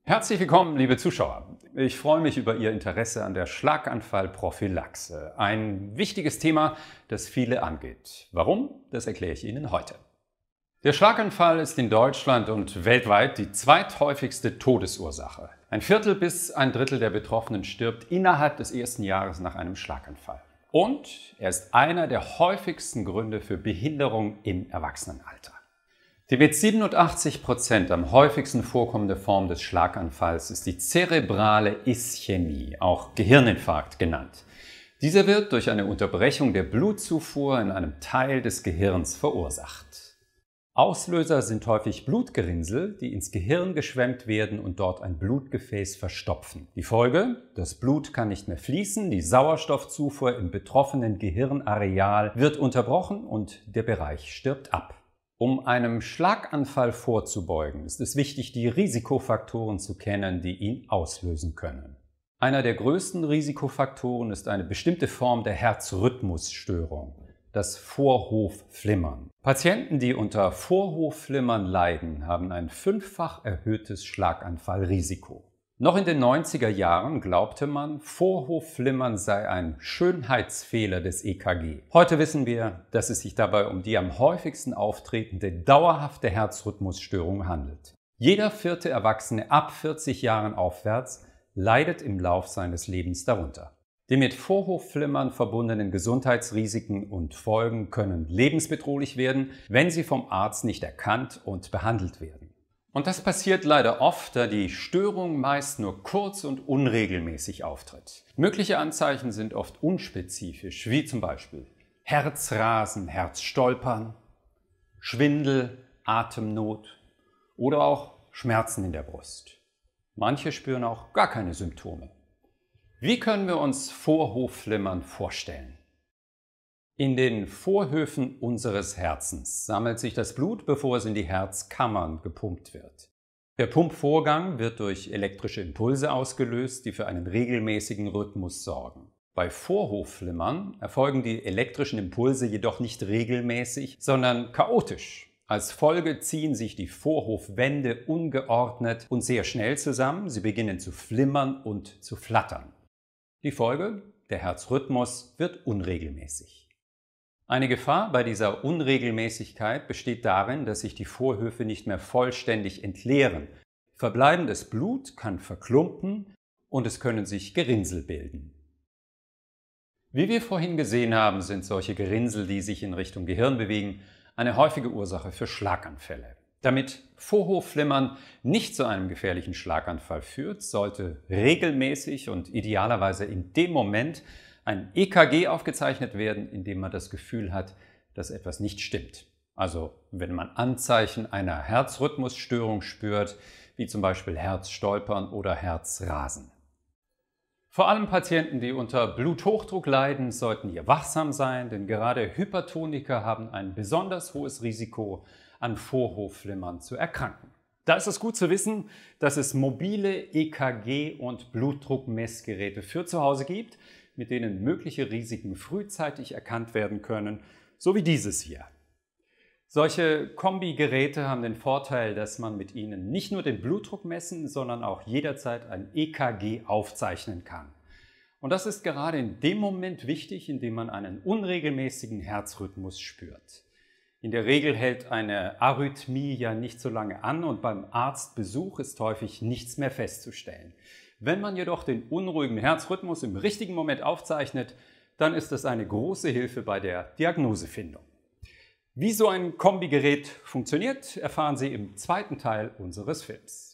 Herzlich willkommen, liebe Zuschauer. Ich freue mich über Ihr Interesse an der Schlaganfallprophylaxe. Ein wichtiges Thema, das viele angeht. Warum? Das erkläre ich Ihnen heute. Der Schlaganfall ist in Deutschland und weltweit die zweithäufigste Todesursache. Ein Viertel bis ein Drittel der Betroffenen stirbt innerhalb des ersten Jahres nach einem Schlaganfall. Und er ist einer der häufigsten Gründe für Behinderung im Erwachsenenalter. Die mit 87% am häufigsten vorkommende Form des Schlaganfalls ist die zerebrale Ischämie, auch Gehirninfarkt genannt. Dieser wird durch eine Unterbrechung der Blutzufuhr in einem Teil des Gehirns verursacht. Auslöser sind häufig Blutgerinnsel, die ins Gehirn geschwemmt werden und dort ein Blutgefäß verstopfen. Die Folge? Das Blut kann nicht mehr fließen, die Sauerstoffzufuhr im betroffenen Gehirnareal wird unterbrochen und der Bereich stirbt ab. Um einem Schlaganfall vorzubeugen, ist es wichtig, die Risikofaktoren zu kennen, die ihn auslösen können. Einer der größten Risikofaktoren ist eine bestimmte Form der Herzrhythmusstörung, das Vorhofflimmern. Patienten, die unter Vorhofflimmern leiden, haben ein 5-fach erhöhtes Schlaganfallrisiko. Noch in den 90er Jahren glaubte man, Vorhofflimmern sei ein Schönheitsfehler des EKG. Heute wissen wir, dass es sich dabei um die am häufigsten auftretende dauerhafte Herzrhythmusstörung handelt. Jeder vierte Erwachsene ab 40 Jahren aufwärts leidet im Lauf seines Lebens darunter. Die mit Vorhofflimmern verbundenen Gesundheitsrisiken und Folgen können lebensbedrohlich werden, wenn sie vom Arzt nicht erkannt und behandelt werden. Und das passiert leider oft, da die Störung meist nur kurz und unregelmäßig auftritt. Mögliche Anzeichen sind oft unspezifisch, wie zum Beispiel Herzrasen, Herzstolpern, Schwindel, Atemnot oder auch Schmerzen in der Brust. Manche spüren auch gar keine Symptome. Wie können wir uns Vorhofflimmern vorstellen? In den Vorhöfen unseres Herzens sammelt sich das Blut, bevor es in die Herzkammern gepumpt wird. Der Pumpvorgang wird durch elektrische Impulse ausgelöst, die für einen regelmäßigen Rhythmus sorgen. Bei Vorhofflimmern erfolgen die elektrischen Impulse jedoch nicht regelmäßig, sondern chaotisch. Als Folge ziehen sich die Vorhofwände ungeordnet und sehr schnell zusammen, sie beginnen zu flimmern und zu flattern. Die Folge? Der Herzrhythmus wird unregelmäßig. Eine Gefahr bei dieser Unregelmäßigkeit besteht darin, dass sich die Vorhöfe nicht mehr vollständig entleeren. Verbleibendes Blut kann verklumpen und es können sich Gerinnsel bilden. Wie wir vorhin gesehen haben, sind solche Gerinnsel, die sich in Richtung Gehirn bewegen, eine häufige Ursache für Schlaganfälle. Damit Vorhofflimmern nicht zu einem gefährlichen Schlaganfall führt, sollte regelmäßig und idealerweise in dem Moment ein EKG aufgezeichnet werden, in dem man das Gefühl hat, dass etwas nicht stimmt. Also wenn man Anzeichen einer Herzrhythmusstörung spürt, wie zum Beispiel Herzstolpern oder Herzrasen. Vor allem Patienten, die unter Bluthochdruck leiden, sollten hier wachsam sein, denn gerade Hypertoniker haben ein besonders hohes Risiko, an Vorhofflimmern zu erkranken. Da ist es gut zu wissen, dass es mobile EKG- und Blutdruckmessgeräte für zu Hause gibt, mit denen mögliche Risiken frühzeitig erkannt werden können, so wie dieses hier. Solche Kombigeräte haben den Vorteil, dass man mit ihnen nicht nur den Blutdruck messen, sondern auch jederzeit ein EKG aufzeichnen kann. Und das ist gerade in dem Moment wichtig, in dem man einen unregelmäßigen Herzrhythmus spürt. In der Regel hält eine Arrhythmie ja nicht so lange an und beim Arztbesuch ist häufig nichts mehr festzustellen. Wenn man jedoch den unruhigen Herzrhythmus im richtigen Moment aufzeichnet, dann ist das eine große Hilfe bei der Diagnosefindung. Wie so ein Kombigerät funktioniert, erfahren Sie im zweiten Teil unseres Films.